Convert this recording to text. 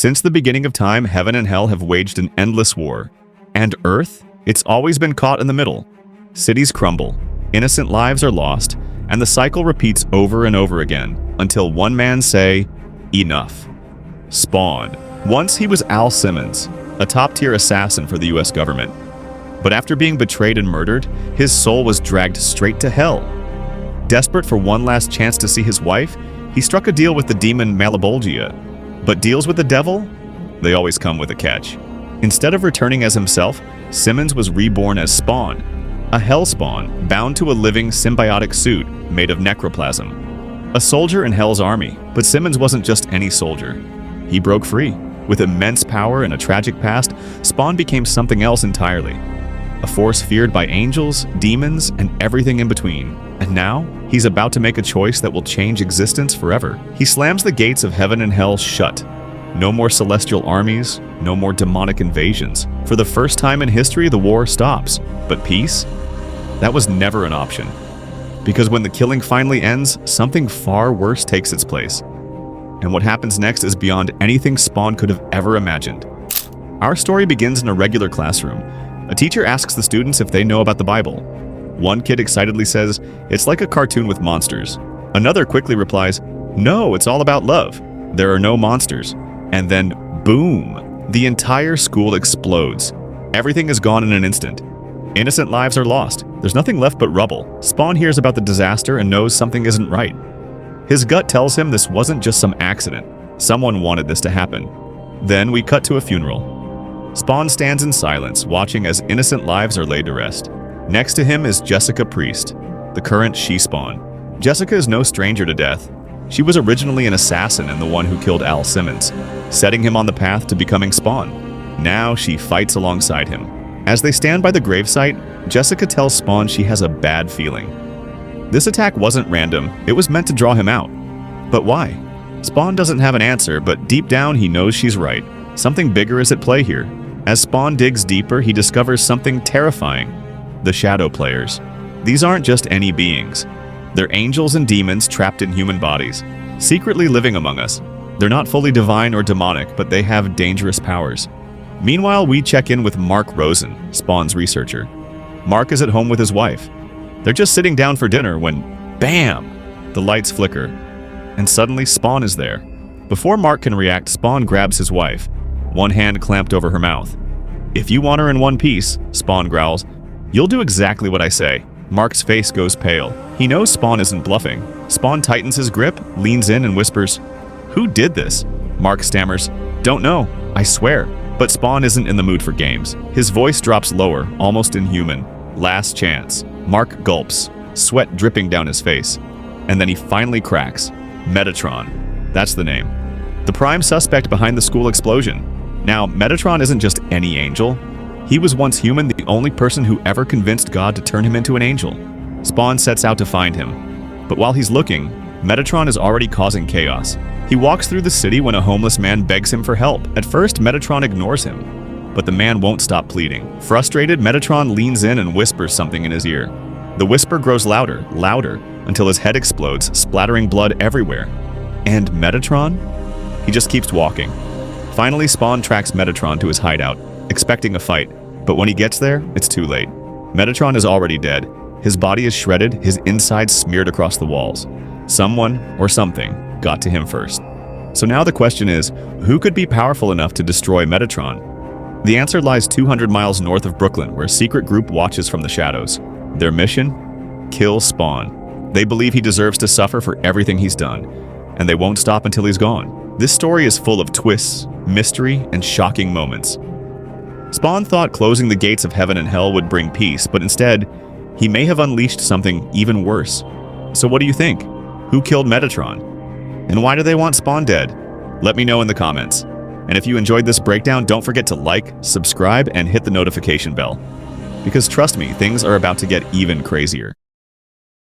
Since the beginning of time, heaven and hell have waged an endless war. And Earth? It's always been caught in the middle. Cities crumble, innocent lives are lost, and the cycle repeats over and over again until one man say, enough. Spawn. Once he was Al Simmons, a top-tier assassin for the US government. But after being betrayed and murdered, his soul was dragged straight to hell. Desperate for one last chance to see his wife, he struck a deal with the demon Malebolgia. But deals with the devil? They always come with a catch. Instead of returning as himself, Simmons was reborn as Spawn, a hell spawn bound to a living symbiotic suit made of necroplasm. A soldier in Hell's army, but Simmons wasn't just any soldier. He broke free. With immense power and a tragic past, Spawn became something else entirely. A force feared by angels, demons, and everything in between. And now, he's about to make a choice that will change existence forever. He slams the gates of heaven and hell shut. No more celestial armies, no more demonic invasions. For the first time in history, the war stops. But peace? That was never an option. Because when the killing finally ends, something far worse takes its place. And what happens next is beyond anything Spawn could have ever imagined. Our story begins in a regular classroom. A teacher asks the students if they know about the Bible. One kid excitedly says, "It's like a cartoon with monsters." Another quickly replies, "No, it's all about love. There are no monsters." And then, boom! The entire school explodes. Everything is gone in an instant. Innocent lives are lost. There's nothing left but rubble. Spawn hears about the disaster and knows something isn't right. His gut tells him this wasn't just some accident. Someone wanted this to happen. Then we cut to a funeral. Spawn stands in silence, watching as innocent lives are laid to rest. Next to him is Jessica Priest, the current She-Spawn. Jessica is no stranger to death. She was originally an assassin and the one who killed Al Simmons, setting him on the path to becoming Spawn. Now she fights alongside him. As they stand by the gravesite, Jessica tells Spawn she has a bad feeling. This attack wasn't random, it was meant to draw him out. But why? Spawn doesn't have an answer, but deep down he knows she's right. Something bigger is at play here. As Spawn digs deeper, he discovers something terrifying. The Shadow Players. These aren't just any beings. They're angels and demons trapped in human bodies, secretly living among us. They're not fully divine or demonic, but they have dangerous powers. Meanwhile, we check in with Mark Rosen, Spawn's researcher. Mark is at home with his wife. They're just sitting down for dinner when, bam! The lights flicker. And suddenly, Spawn is there. Before Mark can react, Spawn grabs his wife, one hand clamped over her mouth. "If you want her in one piece," Spawn growls, "you'll do exactly what I say." Mark's face goes pale. He knows Spawn isn't bluffing. Spawn tightens his grip, leans in and whispers, "Who did this?" Mark stammers, "Don't know, I swear." But Spawn isn't in the mood for games. His voice drops lower, almost inhuman. "Last chance." Mark gulps, sweat dripping down his face. And then he finally cracks. Metatron. That's the name. The prime suspect behind the school explosion. Now, Metatron isn't just any angel. He was once human, the only person who ever convinced God to turn him into an angel. Spawn sets out to find him. But while he's looking, Metatron is already causing chaos. He walks through the city when a homeless man begs him for help. At first, Metatron ignores him. But the man won't stop pleading. Frustrated, Metatron leans in and whispers something in his ear. The whisper grows louder, louder, until his head explodes, splattering blood everywhere. And Metatron? He just keeps walking. Finally, Spawn tracks Metatron to his hideout, expecting a fight. But when he gets there, it's too late. Metatron is already dead. His body is shredded, his insides smeared across the walls. Someone, or something, got to him first. So now the question is, who could be powerful enough to destroy Metatron? The answer lies 200 miles north of Brooklyn, where a secret group watches from the shadows. Their mission? Kill Spawn. They believe he deserves to suffer for everything he's done, and they won't stop until he's gone. This story is full of twists, mystery, and shocking moments. Spawn thought closing the gates of heaven and hell would bring peace, but instead, he may have unleashed something even worse. So what do you think? Who killed Metatron? And why do they want Spawn dead? Let me know in the comments. And if you enjoyed this breakdown, don't forget to like, subscribe, and hit the notification bell. Because trust me, things are about to get even crazier.